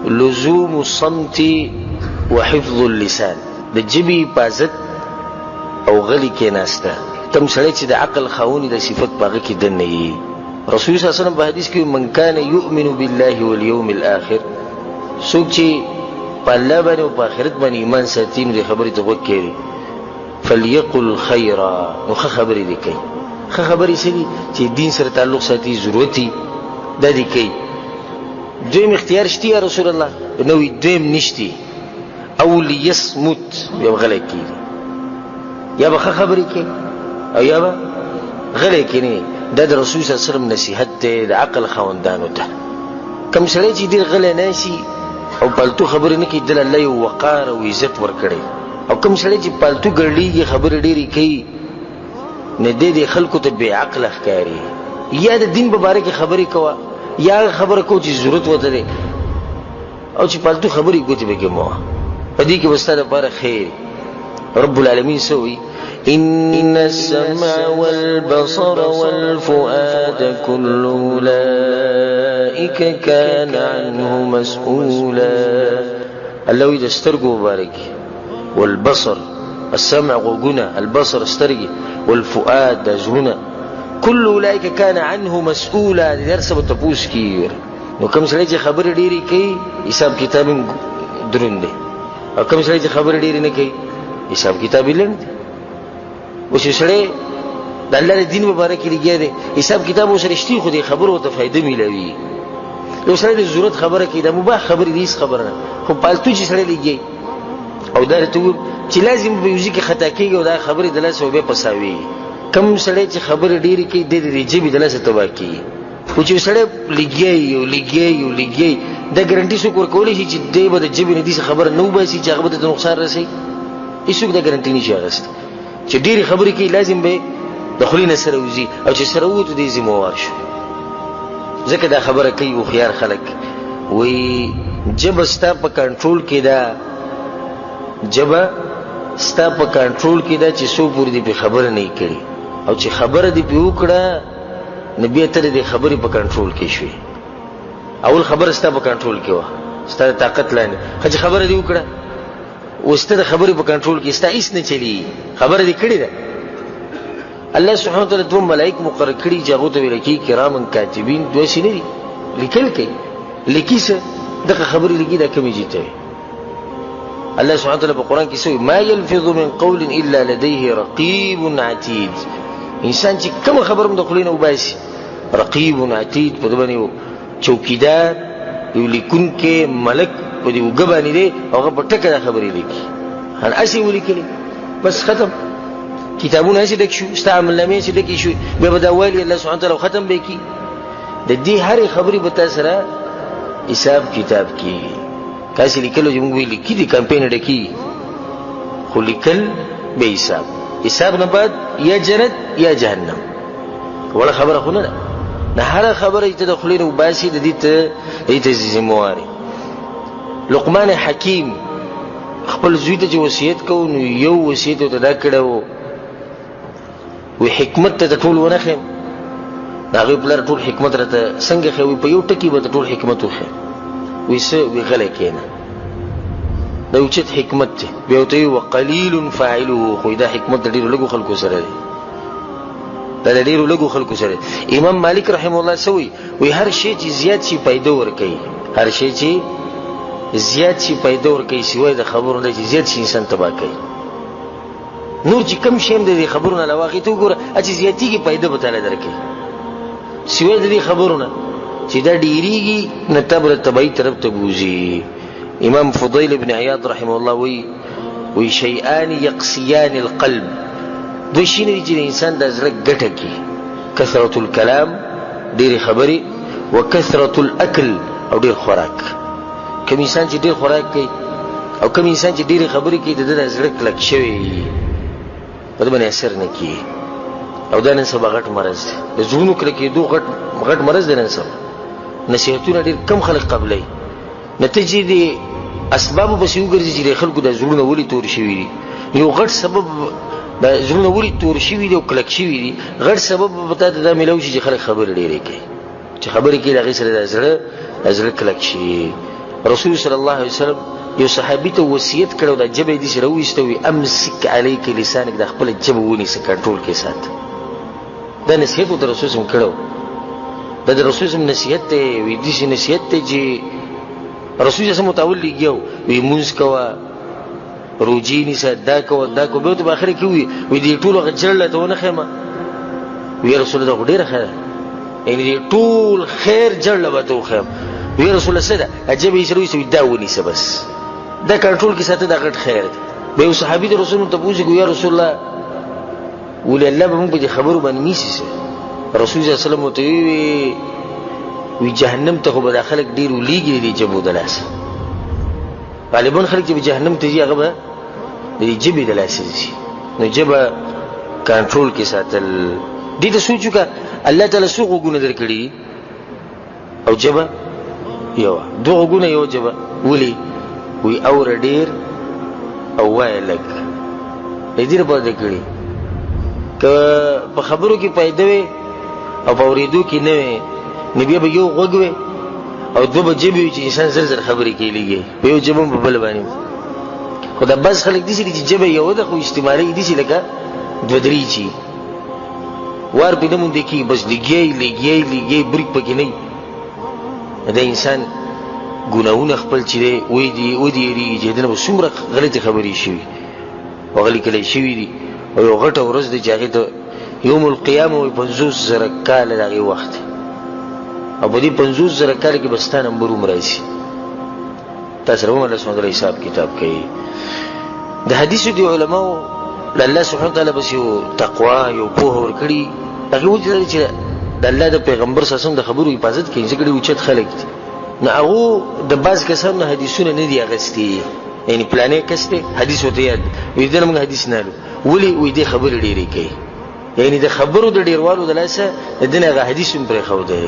لزوم الصمت وحفظ اللسان، د جبی حفاظت او غلی کې ناسته. کم سړی چې د عقل خاوني د صفت پاغه کې دنه یي. رسول صلی الله علیه وسلم په حدیث کې من کان یؤمن بالله واليوم الاخر، څوک چې په الله باندې او په آخرت باندې ایمان ساتي نو خبرې ته وکړي فليقل خيرا، نو ښه خبرې دي کوي. ښه خبرې سړي چې دین سره تعلق ساتي ضرورتي د دې کوي. دویم اختیار شته یا رسول الله؟ نو دویم نشتی. او ليصمت، یو غلی کیږي، یا به ښه خبرې کوي او یا به غلی کینی. دا د رسول صلی الله علیه وسلم نصیحت دی د عقل خاوندانو ته. کم سړی چې ډېر غلی ناشي او پالتو خبرې نه کوي، دل الله یو وقار او عزت ورکړي. او کم سړی چې پالتو ګرځېږي خبرې ډېرې کوي نه دې خلکو ته بې عقله ښکاري. یا د دین په باره کې خبرې کوه، یا خبره کو چې ضرورت وته دی، او چې پالتو خبرې ګوتې به کې مه په دې کې به ستا دپاره خیر. رب العالمین سوي إن السمع والبصر والفؤاد كل أولئك كان عنه مسؤولا. الله إذا استرقوا بارك، والبصر السمع غوغنا، البصر استرقي، والفؤاد دزهنا، كل أولئك كان عنه مسؤولا. درس بتبوس كير نو كم سړي خبر ډيري کوي حساب کتاب دروند دي، او کم سړي خبر ډيري نه کوي حساب کتاب لند. او چې سړی د الله د دین مبارک لګیا دی حساب کتاب وسره شتي، خو دې خبرو ته فائدہ ملوي. یو سړی د ضرورت خبره کوي، د مباح خبرې دې خبره نه، خو پالتو چې سړی لګي او دا ته چې لازم به یوځي کې خطا کیږي او دا خبرې د لاسه به پساوي. کم سړی چې خبرې ډېرې کوي د دې جبې د لاسه تبا کوي. خو چې سړی لګي دا ګارانټي څوک ورکولی شي چې دی به د جبې نه داسې خبره نه وباسي چې هغه به ته نقصان رسوي؟ هېڅوک دا ګارانټي نشي اخیستی چې ډېرې خبرې کوي لازم به د خولې نه سره وځي، او چې سره ووتو دې ذمهوار شو. ځکه دا خبره کوي هوښیار خلک وایي ژبه ستا په کنټرول کې ده، ژبه ستا په کنټرول کې ده چې څو پورې دې پې خبره نه کړي، او چې خبره دې پې وکړه نو بیا ته دې خبرې په کنټرول کې شوې. اول خبره ستا په کنټرول کې وه، ستا د طاقت لاندې، خو چې خبره دې وکړه اوس ته د خبرې په کنټرول کې ستا هېڅ نه چلي، خبره دې کړې ده. الله سبحانه وتعالی دوه ملائک مقرر کړي چې هغو ته ویل کېږي کرامن کاتبین. دوه شي نه دي، لیکل کوي. لیکي څه؟ دغه خبرې لیکي دا کمې جیته وي. الله سبحانه وتعالی په قرآن کې څه ما یلفظ من قول الا لديه رقیب عتید. انسان چې کومه خبره هم د خولې نه وباسي رقیب عتید، په ده باندې یو چوکیدار یو لیکونکی ملک په دې اوږه باندې دی، هغه په ټکه دا خبرې لیکي. هسې ولیکلې بس ختم، کتابونه هسې ډک شو، ستا عملنامې هسې ډکې شوې، بیا به دا ویلي الله سبحانه وتعالی ختم به یې کړي. د دې هرې خبرې به تا سره حساب کتاب کېږي. که هسې لیکلو چې موږ وایي لیکي دي کمپین ډکي، خو لیکل به حساب. حساب نه بعد یا جنت یا جهنم. وړه خبره خو نه ده. نه هره خبره چې ته د خولې نه وباسي د دې ته ذمهوار یې. لقمان حکیم خپل زوی ته چې وصیت کوو نو یو وصیت ورته دا کړی و، وی حکمت ته ټول ونه ښیم. د هغې پلار ټول حکمت راته څنګه ښی؟ وی په یو ټکي به ته ټول حکمت وښیم. وی څه؟ وی غلی کښېنه، دا اوچت حکمت دی. بیا ورته وی وقلیل فاعله، خو دا حکمت د ډېرو لږو خلکو سره دی، دا د ډېرو لږو خلکو سره دی. امام مالک رحمه الله څه وی هر شی چې زیات شي پیدا ورکوي، هر شی چې زیات شي پیدا ورکوي سوای د خبرو نه چې زیات شي انسان تباه کوي. نور چې کم شی هم د دې خبرو نه علاوه هغې ته وګوره چې زیاتېږي پیدا به تعالی درکوي، سوای د دې خبرو نه چې دا ډېرېږي نه ته به د تباهي طرف ته بوځي. امام فضیل ابن عیاض رحمه الله وی شیئان یقصیان القلب، دوی شیونه دي چې د انسان د زړه ګټه کړي، کثرة الکلام ډېرې خبرې، وکثرة الاکل او ډېر خوراک. کوم انسان چې ډېر خوراک کوي او کوم انسان چې ډېرې خبرې کوي د ده د زړه کلک شوی په ده باندې اثر نه کېږي. او دا نن سبا غټ مرض دی، د زړونو کلکېدو غټ مرض دی. نن سبا نصیحتونه ډېر کم خلک قبلوي، نتیجې د اسبابو پسې وګرځي چې د خلکو د زړونه ولې تور شوي دي. یو غټ سبب د زړونه ولې تور شوي دي او کلک شوي دي، غټ سبب به تا ته دا میلاو شي چې خلک خبرې ډېرې کوي، چې خبرې کوي د هغې سره د زړه کلک شي. رسول صلی الله علیه وسلم یو صحابي ته وصیت کړو دا جبه دې سره وېستوي امسک علیک لسانک د خپل جبه ونیسه کنټرول کې سات دا نصیحت د رسول سم کړو دا د رسول سم نصیحت ته وې دې شي نصیحت ته چې رسول سم متول لګیو وې مونږ کوا روجی نسا دا کو به ته اخر کې وې دې ټول غجړل ته ونه خېما وې رسول الله ډېر خیر ان دې ټول خیر جړل به ته خېم وې رسول الله سره عجب یې سره وې دا ونیسه بس دا کنټرول کې ساته دا غټ خیر دی به صحابي د رسول ته پوښتنه کوي یا رسول الله ولې الله به موږ په خبرو باندې نیسي رسول الله صلی الله علیه وسلم ته وی جهنم ته خو به داخله ډیر ولېږي دي جبو دلاسه غالبا خلک چې جهنم ته ځي هغه به د جبې دلاسه دي نو جبه کنټرول کې ساتل دې ته سوچو کا الله تعالی سو غوونه درکړي او جبه یو دوه غوونه یو جبه ولي وی اور ډیر او وای لګ دې په دې کړي که په خبرو کې پیدا وي او په اوریدو کې نه وي نبی به یو غوږوي او دوه بجې به چې انسان زر زر خبرې کېږي په یو جبم په بل باندې خدا بس خلک دي چې جبه یو د خو استعمالي دي چې لکه دوه درې چی وار په دمون دي کې بس لګي بریک پکې نه دا انسان ګناونه خپل چې وې دي چې دنه څومره غلطي خبرې شي او غلي کله شي دي او یو غټه ورځ د جاګه ته یوم القیامه وي 50,000 کال دغه وخت او په دې 50,000 کال کې بستان نمبر عمر راشي تاسو هم الله سبحانه وتعالى حساب کتاب کوي د حدیثو دی علماء الله سبحانه وتعالى بس یو تقوا یو په ور کړی هغه وځي چې د الله د پیغمبر ساسم د خبرو حفاظت کوي ځکه ډېر اوچت خلک دي نو هغه د باز کسانو حدیثونه نه دی اغستی یعنی پلانې کسته حدیث وته یاد وې دنه موږ حدیث نه ولي وې دې خبر ډېری کوي یعنی د خبرو د ډیروالو د لاسه دنه غ حدیث پر خو ده